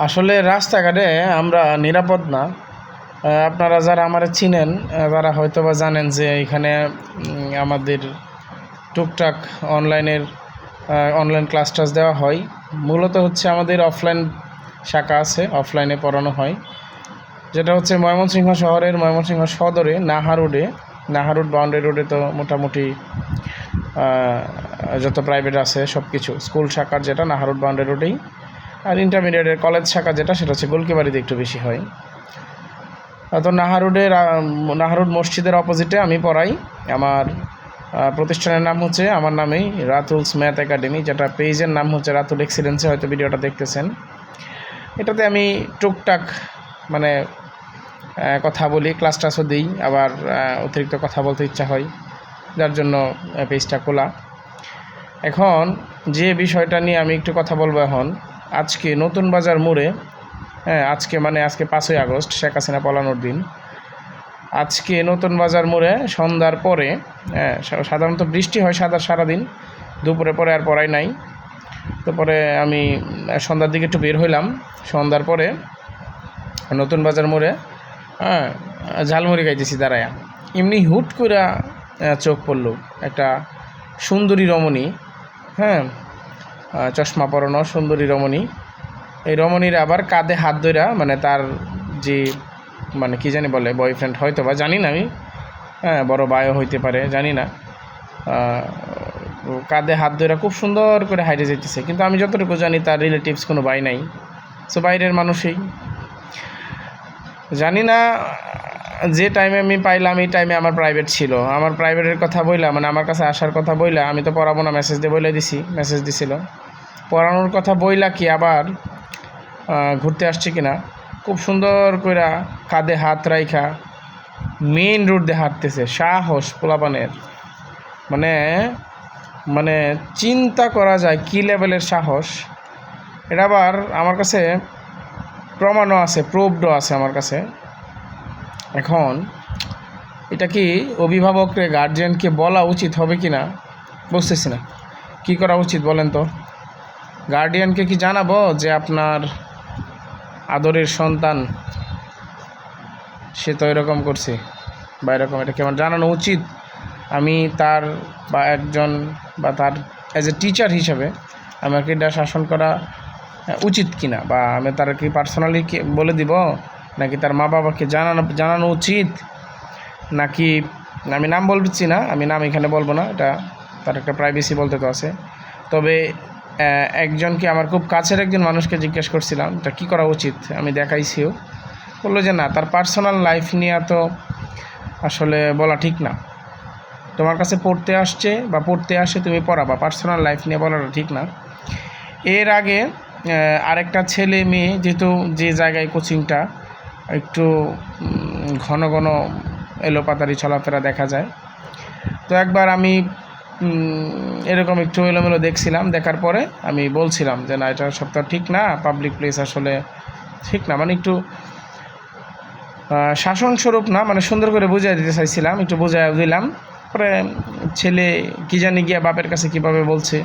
আসলে রাস্তাঘাটে আমরা নিরাপদ না। আপনারা যারা আমারে চিনেন তারা হয়তোবা জানেন যে এখানে আমাদের টুকটাক অনলাইন ক্লাস টাস দেওয়া হয়। মূলত হচ্ছে আমাদের অফলাইন শাখা আছে, অফলাইনে পড়ানো হয়, যেটা হচ্ছে ময়মনসিংহ শহরের ময়মনসিংহ সদরে নাহারোড বাউন্ডারি রোডে। তো মোটামুটি যত প্রাইভেট আছে সব কিছু স্কুল শাখার যেটা নাহারোড বাউন্ডারি রোডেই, আর ইন্টারমিডিয়েটের কলেজ শাখা যেটা সেটা হচ্ছে গোলকিবাড়িতে একটু বেশি হয়। তো নাহারোড মসজিদের অপোজিটে আমি পড়াই। আমার প্রতিষ্ঠানের নাম হচ্ছে আমার নামেই, রাতুলস ম্যাথ একাডেমি, যেটা পেজের নাম হচ্ছে রাতুল এক্সিলেন্সে, হয়তো ভিডিওটা দেখতেছেন। এটাতে আমি টুকটাক মানে কথা বলি, ক্লাস টাসও দিই, আবার অতিরিক্ত কথা বলতে ইচ্ছা হয়, যার জন্য পেজটা খোলা। এখন যে বিষয়টা নিয়ে আমি একটু কথা বলবো, আজকে নতুন বাজার মোড়ে, আজকে 5ই আগস্ট, শেখ হাসিনা পলানোর দিন। আজকে নতুন বাজার মোড়ে সন্ধ্যার পরে, সাধারণত বৃষ্টি হয় সারাদিন, দুপুরে পরে আর পড়াই নাই। তো পরে আমি সন্ধ্যার দিকে একটু বের হইলাম। সন্ধ্যার পরে নতুন বাজার মোড়ে ঝালমুড়ি খাইতেছি দাঁড়ায়া, এমনি হুট করে চোখ পড়ল একটা সুন্দরী রমণী, চশমা পরানো সুন্দরী রমণী। এই রমণীর আবার কাঁধে হাত ধরা, তার যে কী জানি বলে, বয়ফ্রেন্ড হয়তো বা, জানি না আমি, বড় ভাইও হইতে পারে, জানি না। কাঁধে হাত ধরা খুব সুন্দর করে হাইটে যেতেছে, কিন্তু আমি যতটুকু জানি তার রিলেটিভস কোনো ভাই নাই, সো বাইরের মানুষই। জানি না যে টাইমে আমি পাইলাম এই টাইমে আমার প্রাইভেট ছিল। আমার প্রাইভেটের কথা বইলা, আমার কাছে আসার কথা বইলা, আমি তো পড়াবো না, মেসেজ দিছিল পড়ানোর কথা বইলা, কি আবার ঘুরতে আসছে কিনা, খুব সুন্দর করে কাঁধে হাত রাইখা মেইন রোড দিয়ে হাঁটতেছে। সাহস পোলাপানের, মানে চিন্তা করা যায় কী লেভেলের সাহস। এটা আবার আমার কাছে প্রমাণও আছে, প্রুফডও আছে আমার কাছে। এখন এটা কি অভিভাবকরে, গার্জিয়ানকে বলা উচিত হবে কি না বুঝতেছি না। কী করা উচিত বলেন তো? গার্ডিয়ানকে কি জানাবো যে আপনার আদরের সন্তান সে তো এরকম করছে বা এরকম, এটা কি আমার জানানো উচিত? আমি তার বা একজন বা তার অ্যাজ এ টিচার হিসাবে আমাকে এটা শাসন করা উচিত কিনা, বা আমি তার কি পার্সোনালি বলে দিব, নাকি তার মা বাবাকে জানানো উচিত, নাকি আমি নাম বলছি না, আমি নাম এখানে বলবো না, এটা তার একটা প্রাইভেসি বলতে তো আছে। তবে একজনকে, আমার খুব কাছের একজন মানুষকে জিজ্ঞেস করছিলাম এটা কী করা উচিত, আমি দেখাইছিও, বললো যে না, তার পার্সোনাল লাইফ নিয়ে তো আসলে বলা ঠিক না। তোমার কাছে পড়তে আসছে বা পড়তে আসে, তুমি পড়াবা, পার্সোনাল লাইফ নিয়ে বলাটা ঠিক না। এর আগে আরেকটা ছেলে মেয়ে, যেহেতু যে জায়গায় কোচিংটা একটু ঘন ঘন এলোপাতারি চলাফেরা দেখা যায়, তো একবার আমি এরকম একটু এলোমেলো দেখছিলাম, দেখার পরে আমি বলছিলাম যে না, এটা সবটা ঠিক না, পাবলিক প্লেস আসলে ঠিক না, একটু শাসনস্বরূপ না, সুন্দর করে বুঝিয়ে দিতে চাইছিলাম, একটু বুঝিয়ে দিলাম। পরে ছেলে কী জানি গিয়া বাপের কাছে কীভাবে বলছে,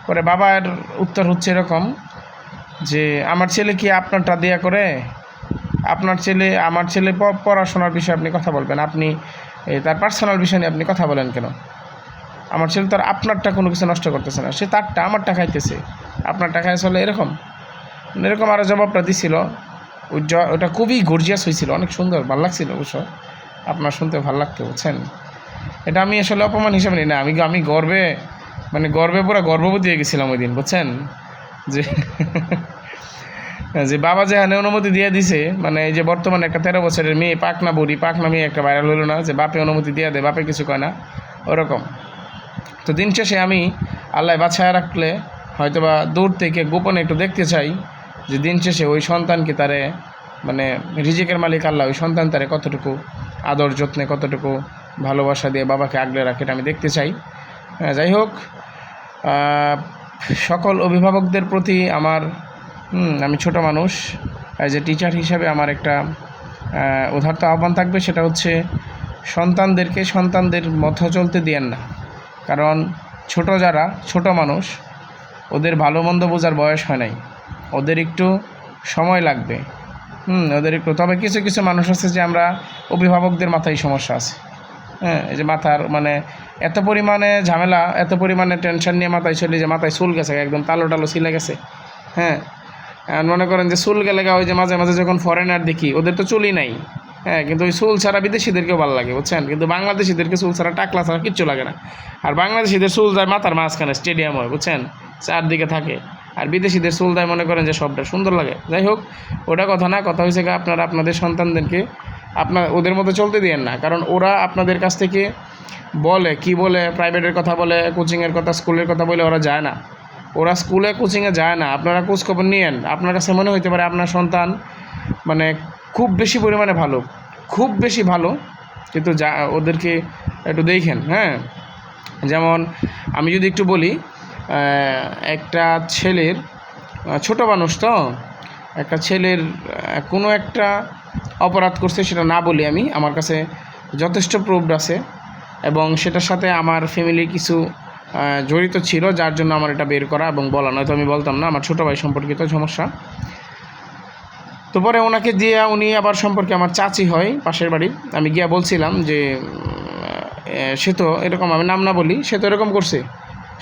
পরে বাবার উত্তর হচ্ছে এরকম যে আমার ছেলে কি আপনারটা দেয়া করে, আমার ছেলে পড়াশোনার বিষয়ে আপনি কথা বলবেন, আপনি তার পার্সোনাল বিষয় নিয়ে আপনি কথা বলেন কেন? আমার ছেলে তো আর আপনারটা কোনো কিছু নষ্ট করতেছে না, সে তারটা আমারটা খাইতেছে, আপনারটা খাই চলে, এরকম আরও জবাবটা দিছিল। ওটা খুবই গর্জিয়াস হয়েছিল, অনেক সুন্দর, ভালো লাগছিল অবশ্য, আপনার শুনতে ভালো লাগতো, বুঝছেন। এটা আমি আসলে অপমান হিসাবে নিই না, আমি গর্বে পুরো গর্ভবতী হয়ে গেছিলাম ওই দিন, বুঝছেন, যে বাবা যেখানে অনুমতি দিয়ে দিছে, এই যে বর্তমানে একটা 13 বছরের মেয়ে, পাকনা মেয়ে একটা ভাইরাল হলো না, যে বাপে অনুমতি দিয়ে দেয়, বাপে কিছু কয় না, ওরকম। তো দিন শেষে আমি আল্লাহ বাছায় রাখলে হয়তোবা দূর থেকে গোপনে একটু দেখতে চাই যে দিন শেষে ওই সন্তানকে তারে, রিজিকের মালিক আল্লাহ, ওই সন্তান তারে কতটুকু আদর যত্নে, কতটুকু ভালোবাসা দিয়ে বাবাকে আগলে রাখে, এটা আমি দেখতে চাই। যাই হোক, সকল অভিভাবকদের প্রতি আমি ছোট মানুষ, অ্যাজ এ টিচার হিসাবে আমার একটা উদারতা আহ্বান থাকবে, সেটা হচ্ছে সন্তানদের মতো চলতে দিয়েন না। কারণ ছোট মানুষ, ওদের ভালো মন্দ বোঝার বয়স হয় নাই, ওদের একটু সময় লাগবে। ওদের একটু, তবে কিছু কিছু মানুষ আছে যে আমরা অভিভাবকদের মাথায় সমস্যা আছে। হ্যাঁ, এই যে মাথার মানে এত পরিমাণে ঝামেলা, এত পরিমাণে টেনশন নিয়ে মাথায় চলে যে মাথায় চুল গেছে, একদম তালো টালো ছিলে গেছে। হ্যাঁ, মনে করেন যে চুল গেলে ওই যে মাঝে মাঝে যখন ফরেনার দেখি ওদের তো চুলই নাই। হ্যাঁ, কিন্তু ওই চুল ছাড়া বিদেশিদেরকেও ভালো লাগে, বুঝছেন। কিন্তু বাংলাদেশিদেরকে চুল ছাড়া টাকলা ছাড়া কিচ্ছু লাগে না। আর বাংলাদেশিদের চুল যায় মাথার মাঝখানে, স্টেডিয়াম হয়, বুঝছেন, চারদিকে থাকে। আর বিদেশিদের চুল দেয় মনে করেন যে সবটা সুন্দর লাগে। যাই হোক, ওটা কথা না, কথা হয়েছে কি আপনারা আপনাদের সন্তানদেরকে ওদের মতো চলতে দিয়েন না। কারণ ওরা আপনাদের কাছ থেকে বলে কি বলে, প্রাইভেটের কথা বলে, কোচিংয়ের কথা, স্কুলের কথা বলে ওরা যায় না। ওরা স্কুলে কোচিংয়ে যায় না। আপনারা খোঁজখবর নিয়েন। আপনার কাছে মনে হইতে পারে আপনার সন্তান মানে খুব বেশি পরিমাণে ভালো, খুব বেশি ভালো, কিন্তু ওদেরকে একটু দেখেন। হ্যাঁ, যেমন আমি যদি একটু বলি, একটা ছেলের, ছোট মানুষ তো, একটা ছেলের কোনো একটা অপরাধ করছে, সেটা না বলি আমি, আমার কাছে যথেষ্ট প্রুফ আছে এবং সেটার সাথে আমার ফ্যামিলি কিছু জড়িত ছিল, যার জন্য আমার এটা বের করা এবং বলা, নয়তো আমি বলতাম না। আমার ছোটো ভাই সম্পর্কিত সমস্যা। তো পরে ওনাকে দিয়ে, উনি আবার সম্পর্কে আমার চাচি হয় পাশের বাড়ির, আমি গিয়া বলছিলাম যে সে তো এরকম, আমি নাম না বলি, সে তো এরকম করছে,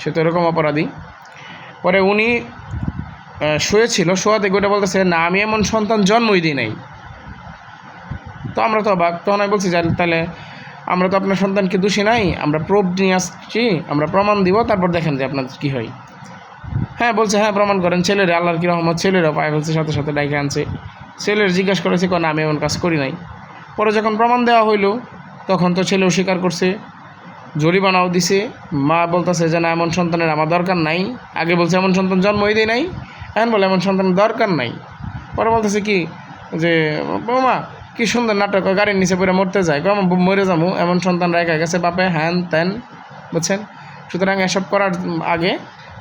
সে তো এরকম অপরাধী। পরে উনি শুয়েছিল, শোয়া থেকে ওটা বলতেছে না, আমি এমন সন্তান জন্মই দিই নাই। তো আমরা তো অবাক। তখন আমি বলছি যে তাহলে আমরা তো আপনার সন্তানকে দোষী নাই, আমরা প্রুফ নিয়ে আসছি, আমরা প্রমাণ দিব, তারপর দেখেন যে আপনার কী হয়। হ্যাঁ, বলছে হ্যাঁ প্রমাণ করেন। ছেলের আল্লাহর কী রহমত, ছেলেরও পায়ে ফেলছে, সাথে সাথে ডাইকে আনছে। ছেলের জিজ্ঞাসা করেছে কেন, আমি এমন কাজ করি নাই। পরে যখন প্রমাণ দেওয়া হইল, তখন তো ছেলেও স্বীকার করছে, জরিমানাও দিছে। মা বলতেছে যে না, এমন সন্তানের আমার দরকার নাই। আগে বলছে এমন সন্তান জন্মই দেয় নাই, এখন বলে এমন সন্তানের দরকার নাই। পরে বলতেছে কি যে মা কি সুন্দর নাটক, গাড়ির নিচে পড়ে মরতে যায়, মরে যাবো, এমন সন্তান রেখা গেছে বাপে, হ্যান ত্যান, বুঝছেন। সুতরাং এসব করার আগে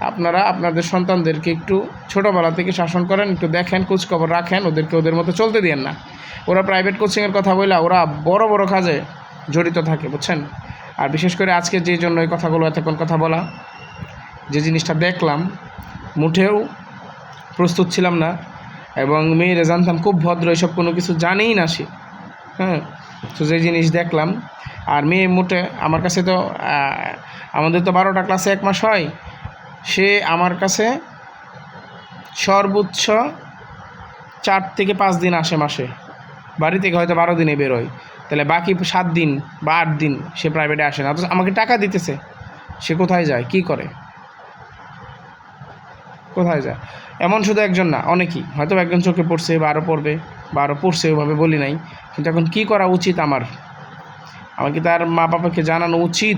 আপনারা আপনাদের সন্তানদেরকে একটু ছোটোবেলা থেকে শাসন করেন, একটু দেখেন, খোঁজখবর রাখেন, ওদেরকে ওদের মতো চলতে দিয়েন না। ওরা প্রাইভেট কোচিংয়ের কথা বললে ওরা বড় বড় কাজে জড়িত থাকে, বুঝছেন। আর বিশেষ করে আজকে যে জন্য এই কথাগুলো এতক্ষণ কথা বলা, যে জিনিসটা দেখলাম, মুঠেও প্রস্তুত ছিলাম না। এবং মেয়েরা জানতাম খুব ভদ্র, এসব কোনো কিছু জানেই না সে। হ্যাঁ, তো যে জিনিস দেখলাম, আর মেয়ে মোটে আমার কাছে তো, আমাদের তো 12টা ক্লাসে 1 মাস হয়, সে আমার কাছে সর্বোচ্চ 4 থেকে 5 দিন আসে মাসে, বাড়ি থেকে হয়তো 12 দিনে বেরোয়, তাহলে বাকি 7 দিন বা 8 দিন সে প্রাইভেটে আসে না। অথচ আমাকে টাকা দিতেছে, সে কোথায় যায়, কি করে, কোথায় যায়? এমন শুধু একজন না, অনেকেই, হয়তো একজন চোখে পড়ছে বা আরও পড়বে বা আরও পড়ছে, ওইভাবে বলি নাই। কিন্তু এখন কী করা উচিত আমার কি তার মা বাবাকে জানানো উচিত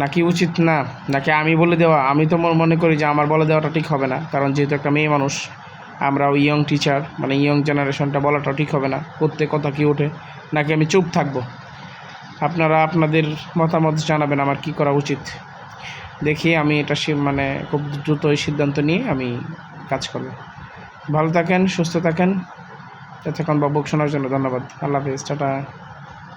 নাকি উচিত না, নাকি আমি বলে দেওয়া? আমি তো মনে করি যে আমার বলে দেওয়াটা ঠিক হবে না, কারণ যেহেতু একটা মেয়ে মানুষ, আমরাও ইয়ং টিচার, মানে ইয়ং জেনারেশনটা, বলাটা ঠিক হবে না। প্রত্যেক কথা কি ওঠে, নাকি আমি চুপ থাকবো? আপনারা আপনাদের মতামত জানাবেন আমার কি করা উচিত। দেখি আমি এটা মানে খুব দ্রুতই সিদ্ধান্ত নিয়ে আমি কাজ করব। ভালো থাকেন, সুস্থ থাকেন। এতক্ষণ বকবক শোনার জন্য ধন্যবাদ। আল্লাহ হাফেজ, টাটা।